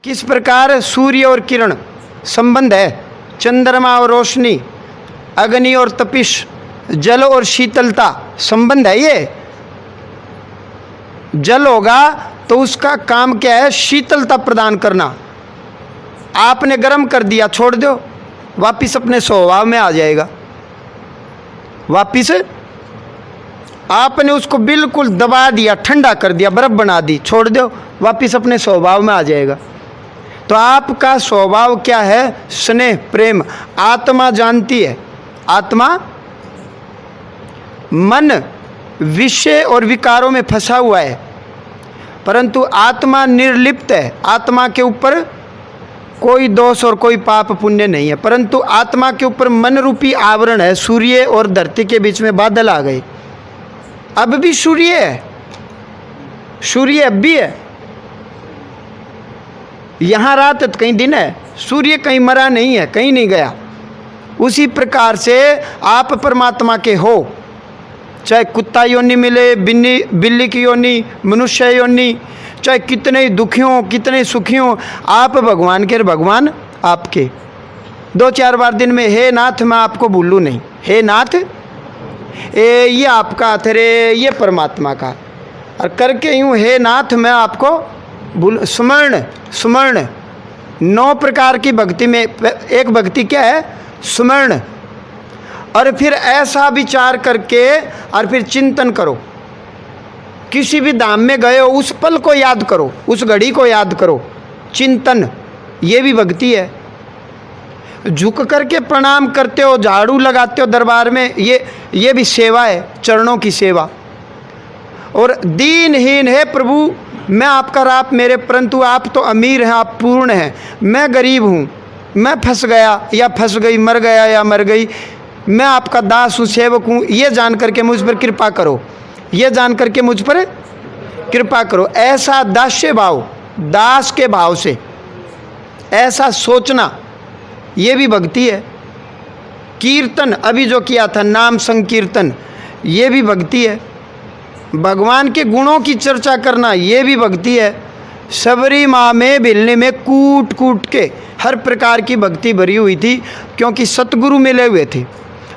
किस प्रकार सूर्य और किरण संबंध है, चंद्रमा और रोशनी, अग्नि और तपिश, जल और शीतलता संबंध है। ये जल होगा तो उसका काम क्या है, शीतलता प्रदान करना। आपने गर्म कर दिया, छोड़ दो, वापिस अपने स्वभाव में आ जाएगा। वापिस आपने उसको बिल्कुल दबा दिया, ठंडा कर दिया, बर्फ बना दी, छोड़ दो, वापिस अपने स्वभाव में आ जाएगा। तो आपका स्वभाव क्या है, स्नेह प्रेम। आत्मा जानती है, आत्मा मन विषय और विकारों में फंसा हुआ है, परंतु आत्मा निर्लिप्त है। आत्मा के ऊपर कोई दोष और कोई पाप पुण्य नहीं है, परंतु आत्मा के ऊपर मन रूपी आवरण है। सूर्य और धरती के बीच में बादल आ गए, अब भी सूर्य है, सूर्य अब भी है। यहाँ रात है तो कहीं दिन है, सूर्य कहीं मरा नहीं है, कहीं नहीं गया। उसी प्रकार से आप परमात्मा के हो, चाहे कुत्ता योनि मिले, बिल्ली की योनि, मनुष्य योनि, चाहे कितने ही दुखी हों, कितने सुखी हों, आप भगवान के, भगवान आपके। 2-4 बार दिन में हे नाथ मैं आपको भूलूँ नहीं, हे नाथ ये आपका हाथ रे, ये परमात्मा का, और करके यूँ हे नाथ मैं आपको भूल। स्मरण, स्मरण 9 प्रकार की भक्ति में एक भक्ति क्या है, स्मरण। और फिर ऐसा विचार करके और फिर चिंतन करो। किसी भी धाम में गए हो, उस पल को याद करो, उस घड़ी को याद करो, चिंतन, ये भी भक्ति है। झुक करके प्रणाम करते हो, झाड़ू लगाते हो दरबार में, ये भी सेवा है, चरणों की सेवा। और दीनहीन है प्रभु, मैं आपका राप मेरे, परंतु आप तो अमीर हैं, आप पूर्ण हैं, मैं गरीब हूँ, मैं फंस गया या फंस गई, मर गया या मर गई, मैं आपका दास हूँ, सेवक हूँ, ये जान करके मुझ पर कृपा करो, ये जान करके मुझ पर कृपा करो। ऐसा दास्य भाव, दास के भाव से ऐसा सोचना, ये भी भक्ति है। कीर्तन अभी जो किया था, नाम संकीर्तन, ये भी भक्ति है। भगवान के गुणों की चर्चा करना, ये भी भक्ति है। सबरी माँ में भिलने में कूट कूट के हर प्रकार की भक्ति भरी हुई थी, क्योंकि सतगुरु मिले हुए थे।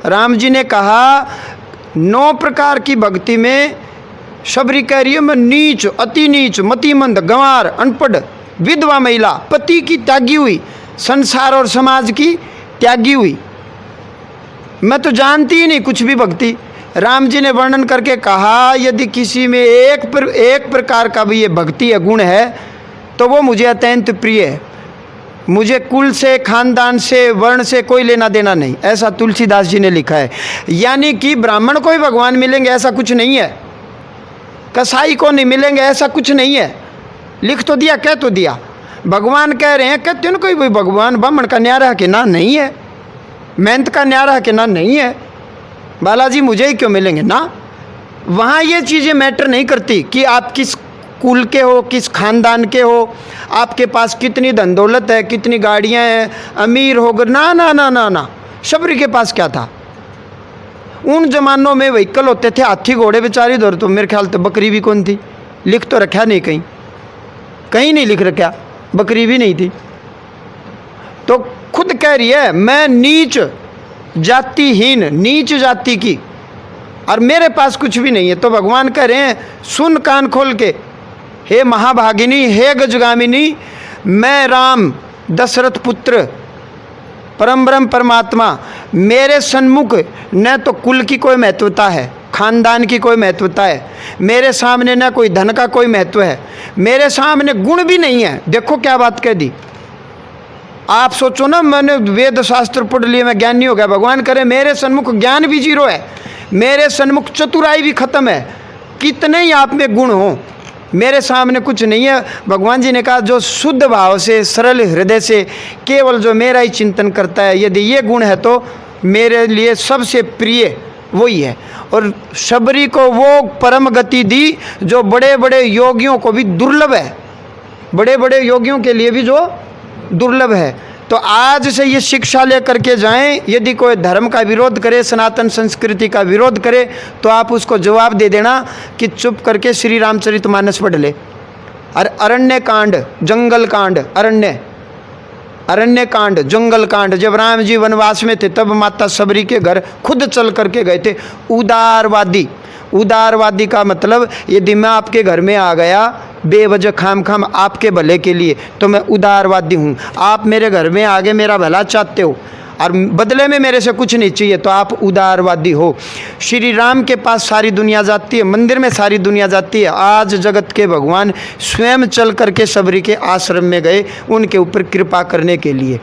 राम जी ने कहा 9 प्रकार की भक्ति में शबरी कह रही है मैं नीच, अति नीच, मतिमंद, गंवार, अनपढ़, विधवा महिला, पति की त्यागी हुई, संसार और समाज की त्यागी हुई, मैं तो जानती ही नहीं कुछ भी भक्ति। राम जी ने वर्णन करके कहा यदि किसी में एक प्रकार का भी ये भक्ति है, गुण है, तो वो मुझे अत्यंत प्रिय है। मुझे कुल से, खानदान से, वर्ण से कोई लेना देना नहीं, ऐसा तुलसीदास जी ने लिखा है। यानी कि ब्राह्मण को ही भगवान मिलेंगे ऐसा कुछ नहीं है, कसाई को नहीं मिलेंगे ऐसा कुछ नहीं है। लिख तो दिया, कह तो दिया, भगवान कह रहे हैं, कहते हैं ना कोई भी भगवान ब्राह्मण का न्यारा के ना नहीं है, मेहनत का न्यारा के ना नहीं है, बालाजी मुझे ही क्यों मिलेंगे ना। वहाँ ये चीज़ें मैटर नहीं करती कि आप किस कुल के हो, किस खानदान के हो, आपके पास कितनी धन दौलत है, कितनी गाड़ियाँ हैं, अमीर हो गए, ना ना ना ना ना। शबरी के पास क्या था, उन जमानों में व्हीकल होते थे, हाथी घोड़े बेचारी दौड़, तो मेरे ख्याल तो बकरी भी कौन थी, लिख तो रखा नहीं, कहीं कहीं नहीं लिख रखा, बकरी भी नहीं थी। तो खुद कह रही है मैं नीच जातिहीन, नीच जाति की, और मेरे पास कुछ भी नहीं है। तो भगवान कह रहे हैं सुन कान खोल के, हे महाभागिनी, हे गजगामिनी, मैं राम दशरथ पुत्र परम ब्रह्म परमात्मा, मेरे सन्मुख न तो कुल की कोई महत्वता है, खानदान की कोई महत्वता है, मेरे सामने न कोई धन का कोई महत्व है, मेरे सामने गुण भी नहीं है। देखो क्या बात कह दी। आप सोचो ना, मैंने वेद शास्त्र पढ़ लिए, मैं ज्ञानी हो गया। भगवान करे मेरे सन्मुख ज्ञान भी जीरो है, मेरे सन्मुख चतुराई भी खत्म है, कितने ही आप में गुण हो, मेरे सामने कुछ नहीं है। भगवान जी ने कहा जो शुद्ध भाव से, सरल हृदय से, केवल जो मेरा ही चिंतन करता है, यदि ये गुण है तो मेरे लिए सबसे प्रिय वही है। और शबरी को वो परम गति दी जो बड़े बड़े योगियों को भी दुर्लभ है, बड़े बड़े योगियों के लिए भी जो दुर्लभ है। तो आज से ये शिक्षा लेकर के जाएं, यदि कोई धर्म का विरोध करे, सनातन संस्कृति का विरोध करे, तो आप उसको जवाब दे देना कि चुप करके श्री रामचरितमानस पढ़ ले, और अरण्य कांड, जंगल कांड, अरण्य कांड, जंगल कांड। जब राम जी वनवास में थे तब माता सबरी के घर खुद चल करके गए थे। उदारवादी, उदारवादी का मतलब यदि मैं आपके घर में आ गया बेवजह खाम खाम आपके भले के लिए तो मैं उदारवादी हूँ। आप मेरे घर में आगे मेरा भला चाहते हो और बदले में मेरे से कुछ नहीं चाहिए तो आप उदारवादी हो। श्री राम के पास सारी दुनिया जाती है, मंदिर में सारी दुनिया जाती है। आज जगत के भगवान स्वयं चल करके सबरी के आश्रम में गए उनके ऊपर कृपा करने के लिए,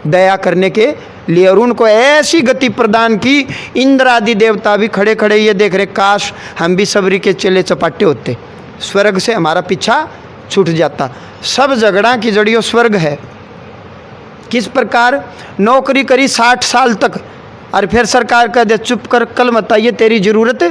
दया करने के लिए, और उनको ऐसी गति प्रदान की इंद्र आदि देवता भी खड़े खड़े ये देख रहे काश हम भी सबरी के चेले चपाटे होते, स्वर्ग से हमारा पीछा छूट जाता। सब झगड़ा की जड़ियों स्वर्ग है। किस प्रकार? नौकरी करी 60 साल तक और फिर सरकार कह दे चुप कर, कल मत आइए, तेरी ज़रूरत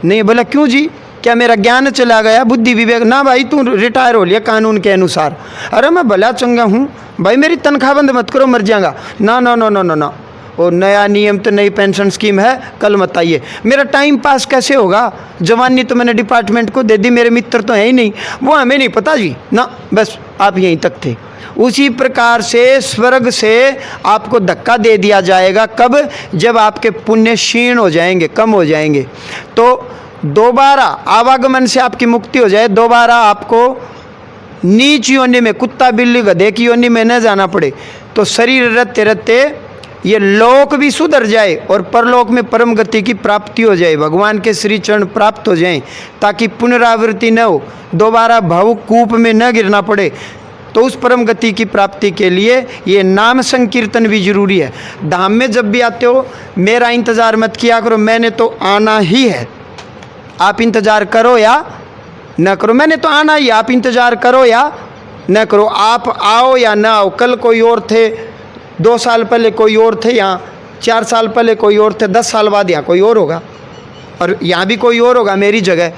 नहीं। बोला क्यों जी, क्या मेरा ज्ञान चला गया, बुद्धि विवेक? ना भाई तू रिटायर हो लिया कानून के अनुसार। अरे मैं भला चंगा हूँ भाई, मेरी तनख्वाह बंद मत करो, मर जाएगा। ना ना ना ना ना ना, वो नया नियम तो नई पेंशन स्कीम है, कल मत आइए। मेरा टाइम पास कैसे होगा? जवानी तो मैंने डिपार्टमेंट को दे दी, मेरे मित्र तो हैं ही नहीं, वो हमें नहीं पता जी ना, बस आप यहीं तक थे। उसी प्रकार से स्वर्ग से आपको धक्का दे दिया जाएगा। कब? जब आपके पुण्य क्षीण हो जाएंगे, कम हो जाएंगे, तो दोबारा आवागमन से आपकी मुक्ति हो जाए, दोबारा आपको नीच योनि में, कुत्ता बिल्ली गधे की योनि में न जाना पड़े, तो शरीर रखते रखते ये लोक भी सुधर जाए और परलोक में परम गति की प्राप्ति हो जाए, भगवान के श्री चरण प्राप्त हो जाएं, ताकि पुनरावृत्ति न हो, दोबारा भव कूप में न गिरना पड़े। तो उस परम गति की प्राप्ति के लिए ये नाम संकीर्तन भी जरूरी है। धाम में जब भी आते हो मेरा इंतज़ार मत किया करो, मैंने तो आना ही है, आप इंतज़ार करो या न करो, मैंने तो आना ही, आप इंतज़ार करो या न करो, आप आओ या ना आओ। कल कोई और थे, 2 साल पहले कोई और थे यहाँ, 4 साल पहले कोई और थे, 10 साल बाद यहाँ कोई और होगा और यहाँ भी कोई और होगा मेरी जगह।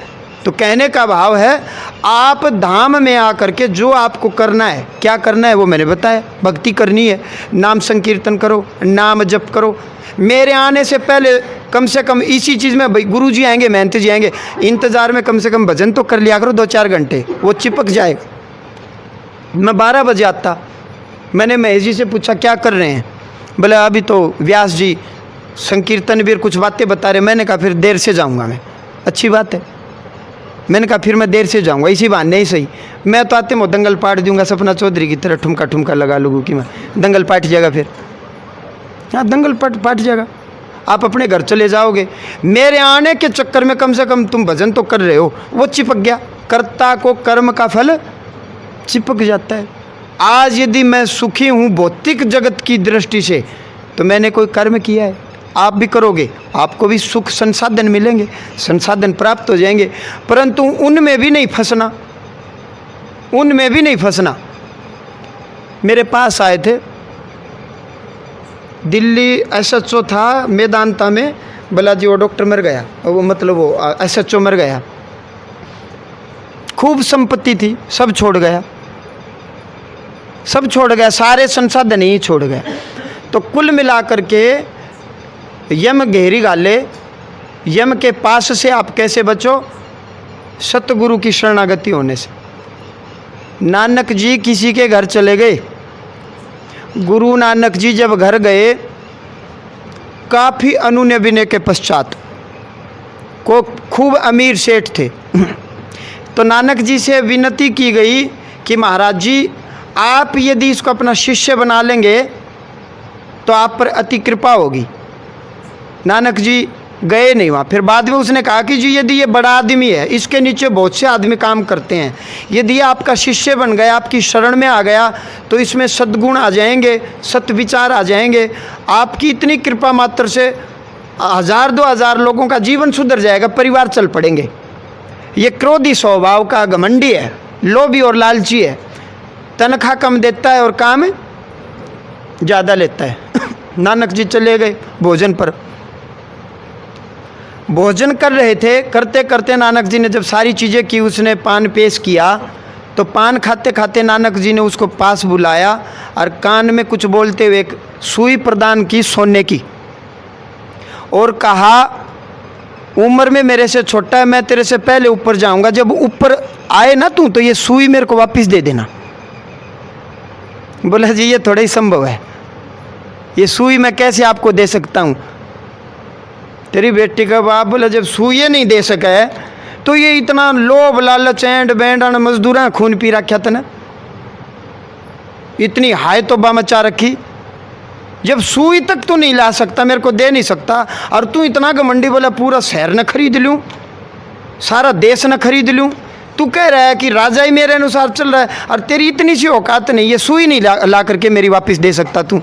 तो कहने का भाव है आप धाम में आकर के जो आपको करना है, क्या करना है वो मैंने बताया। भक्ति करनी है, नाम संकीर्तन करो, नाम जप करो। मेरे आने से पहले कम से कम इसी चीज़ में, भाई गुरु जी आएंगे, महंत जी आएंगे, इंतज़ार में कम से कम भजन तो कर लिया करो 2-4 घंटे, वो चिपक जाएगा। मैं 12 बजे आता, मैंने महेश जी से पूछा क्या कर रहे हैं? बोले अभी तो व्यास जी संकीर्तन भी कुछ बातें बता रहे। मैंने कहा फिर देर से जाऊँगा मैं। अच्छी बात है, मैंने कहा फिर मैं देर से जाऊंगा, इसी बहाने ही सही। मैं तो आते मैं दंगल पाट दूंगा, सपना चौधरी की तरह ठुमका ठुमका लगा लूँगी कि मैं दंगल पाट जाएगा, फिर हाँ दंगल पाट जाएगा, आप अपने घर चले जाओगे। मेरे आने के चक्कर में कम से कम तुम भजन तो कर रहे हो, वो चिपक गया। कर्ता को कर्म का फल चिपक जाता है। आज यदि मैं सुखी हूँ भौतिक जगत की दृष्टि से तो मैंने कोई कर्म किया है, आप भी करोगे, आपको भी सुख संसाधन मिलेंगे, संसाधन प्राप्त हो जाएंगे, परंतु उनमें भी नहीं फंसना, उनमें भी नहीं फंसना। मेरे पास आए थे दिल्ली SHO था मेदांता में, बोला जी वो डॉक्टर मर गया, वो मतलब वो SHO मर गया, खूब संपत्ति थी, सब छोड़ गया, सब छोड़ गया, सारे संसाधन ही छोड़ गए। तो कुल मिलाकर के यम गहरी गाले, यम के पास से आप कैसे बचो? सतगुरु की शरणागति होने से। नानक जी किसी के घर चले गए, गुरु नानक जी जब घर गए काफ़ी अनुनय विनय के पश्चात, को खूब अमीर सेठ थे, तो नानक जी से विनती की गई कि महाराज जी आप यदि इसको अपना शिष्य बना लेंगे तो आप पर अति कृपा होगी। नानक जी गए नहीं वहाँ। फिर बाद में उसने कहा कि जी यदि ये बड़ा आदमी है, इसके नीचे बहुत से आदमी काम करते हैं, यदि आपका शिष्य बन गया, आपकी शरण में आ गया तो इसमें सद्गुण आ जाएंगे, सत्विचार आ जाएंगे, आपकी इतनी कृपा मात्र से 1000-2000 लोगों का जीवन सुधर जाएगा, परिवार चल पड़ेंगे। ये क्रोधी स्वभाव का घमंडी है, लोभी और लालची है, तनख्वाह कम देता है और काम ज़्यादा लेता है। नानक जी चले गए भोजन पर, भोजन कर रहे थे, करते करते नानक जी ने जब सारी चीज़ें की, उसने पान पेश किया, तो पान खाते खाते नानक जी ने उसको पास बुलाया और कान में कुछ बोलते हुए एक सुई प्रदान की सोने की, और कहा उम्र में मेरे से छोटा है, मैं तेरे से पहले ऊपर जाऊंगा, जब ऊपर आए ना तू तो ये सुई मेरे को वापस दे देना। बोला जी ये थोड़ा ही संभव है, ये सुई मैं कैसे आपको दे सकता हूँ। तेरी बेटी का बाप बोला जब सुई नहीं दे सके तो ये इतना लोभ लालच एंड बैंड मजदूरा खून पी रखा था ना, इतनी हाय तौबा मचा रखी। जब सुई तक तू नहीं ला सकता, मेरे को दे नहीं सकता, और तू इतना घमंडी बोला पूरा शहर न खरीद लूँ, सारा देश न खरीद लूँ। तू कह रहा है कि राजा ही मेरे अनुसार चल रहा है, और तेरी इतनी सी औकात नहीं, ये सुई नहीं ला करके मेरी वापस दे सकता तू।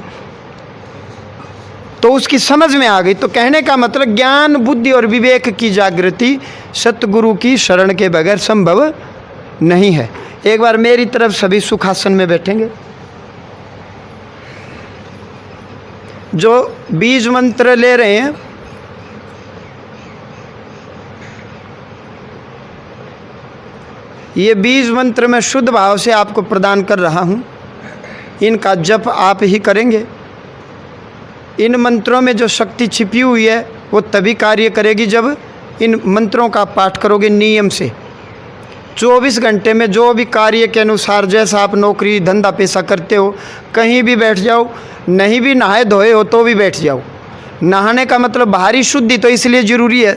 तो उसकी समझ में आ गई। तो कहने का मतलब ज्ञान बुद्धि और विवेक की जागृति सतगुरु की शरण के बगैर संभव नहीं है। एक बार मेरी तरफ सभी सुखासन में बैठेंगे। जो बीज मंत्र ले रहे हैं, ये बीज मंत्र मैं शुद्ध भाव से आपको प्रदान कर रहा हूँ। इनका जप आप ही करेंगे। इन मंत्रों में जो शक्ति छिपी हुई है वो तभी कार्य करेगी जब इन मंत्रों का पाठ करोगे नियम से। 24 घंटे में जो भी कार्य के अनुसार, जैसा आप नौकरी धंधा पेशा करते हो, कहीं भी बैठ जाओ, नहीं भी नहाए धोए हो तो भी बैठ जाओ। नहाने का मतलब बाहरी शुद्धि तो इसलिए ज़रूरी है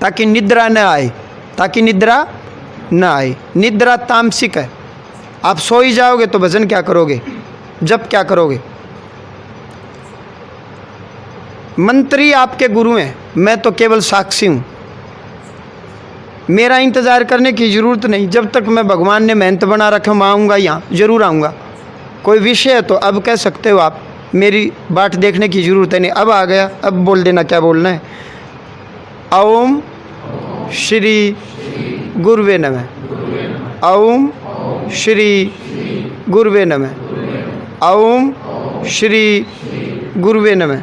ताकि निद्रा न आए, ताकि निद्रा न आए। निद्रा तामसिक है। आप सो ही जाओगे तो भजन क्या करोगे, जप क्या करोगे। मंत्री आपके गुरु हैं, मैं तो केवल साक्षी हूँ। मेरा इंतज़ार करने की ज़रूरत नहीं। जब तक मैं भगवान ने मेहनत बना रखा, मैं आऊँगा, यहाँ ज़रूर आऊँगा। कोई विषय है तो अब कह सकते हो आप, मेरी बाट देखने की ज़रूरत है नहीं। अब आ गया, अब बोल देना क्या बोलना है। ओम श्री गुरुवे नमः। ओम श्री गुरुवे नमः। ओम श्री गुरुवे नमः।